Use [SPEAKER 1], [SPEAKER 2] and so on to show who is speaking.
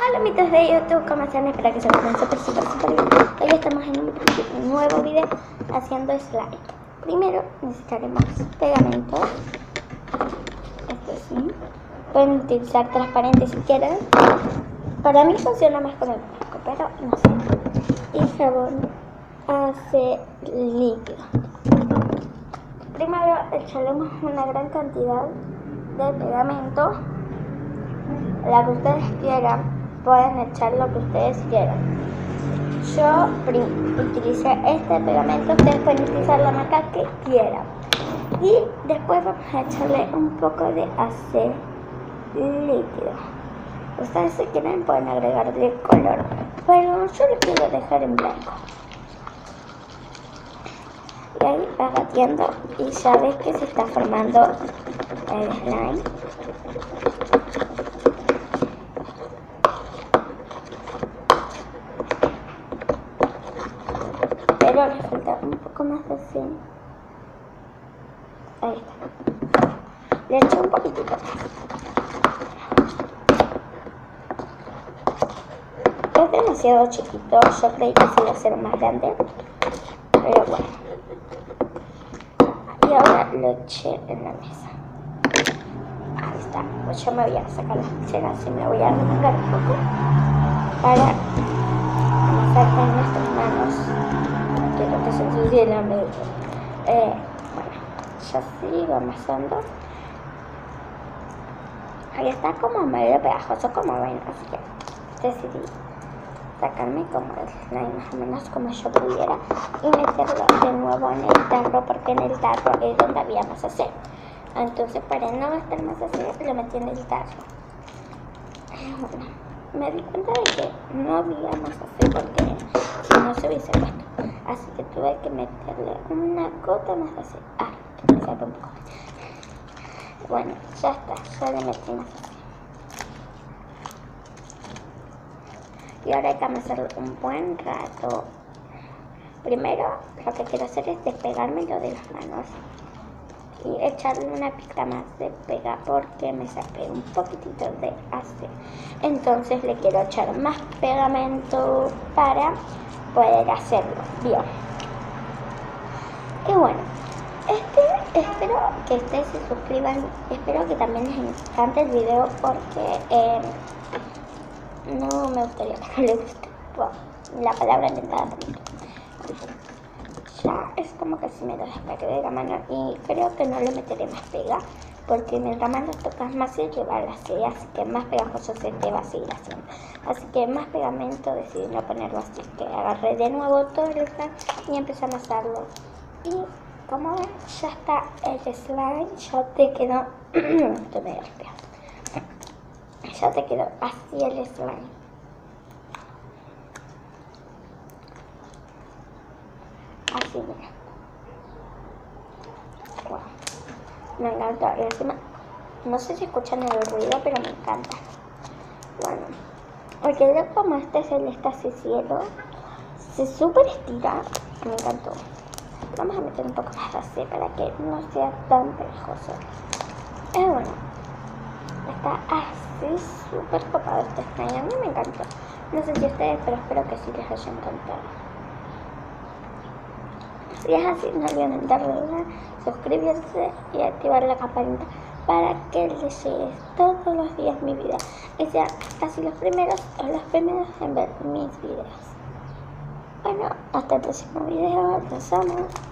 [SPEAKER 1] Hola amigos de YouTube, ¿cómo están? Espero que se encuentren súper bien. Hoy estamos en un nuevo video haciendo slime. Primero necesitaremos pegamento. Este sí. Pueden utilizar transparente si quieren. Para mí funciona más con el blanco, pero no sé. Y jabón hace líquido. Primero echaremos una gran cantidad de pegamento, la que ustedes quieran. Pueden echar lo que ustedes quieran. Yo utilicé este pegamento, ustedes pueden utilizar la marca que quieran. Y después vamos a echarle un poco de aceite líquido. Ustedes si quieren pueden agregarle color, pero yo lo quiero dejar en blanco. Y ahí va batiendo y ya ves que se está formando el slime. Pero le falta un poco más de así. Ahí está. Le eché un poquitito más. Es demasiado chiquito, yo creí que se iba a ser más grande, pero bueno. Y ahora lo eché en la mesa. Ahí está. Pues yo me voy a sacar las pulseras y me voy a remangar un poco para amasar con nuestras manos. Quiero que se ensucie la medio. Bueno, ya sigo amasando. Ahí está como medio pegajoso, como ven, así que decidí sacarme como el slime más o menos como yo pudiera y meterlo de nuevo en el tarro, porque en el tarro es donde había más hacer. Entonces para no gastar más hacer lo metí en el tarro. Bueno, me di cuenta de que no había más hacer porque si no se hubiese puesto, así que tuve que meterle una gota más de hacer. Que me salga un poco. Bueno, ya está, ya le metí más hacer. Y ahora hay que amasarlo un buen rato. Primero lo que quiero hacer es despegármelo de las manos y echarle una pizca más de pega porque me saqué un poquitito de aceite. Entonces le quiero echar más pegamento para poder hacerlo bien. Y bueno, espero que ustedes se suscriban. Espero que también les encante el video porque no me gustaría que no les guste. Bueno, la palabra inventada por mí. Ya es como que si me lo despegué de la mano y creo que no le meteré más pega porque mientras más lo tocas más se lleva la así que más pegajoso se te va a seguir haciendo. Así que más pegamento decidí no ponerlo, así que agarré de nuevo todo el slime y empecé a amasarlo. Y como ven, ya está el slime, ya te quedó ya te quedó así el slime. Así, mira. Wow. Me encanta. Y encima, no sé si escuchan el ruido, pero me encanta. Bueno, porque como este celeste así cielo, se súper estira. Me encantó. Vamos a meter un poco más así para que no sea tan pegajoso. Bueno, está así súper copado este slime. A mí me encantó. No sé si ustedes, pero espero que sí les haya encantado. Si es así, no olviden darle like, suscribirse y activar la campanita para que les llegue todos los días mi video y sean casi los primeros en ver mis videos. Bueno, hasta el próximo video. Nos vemos.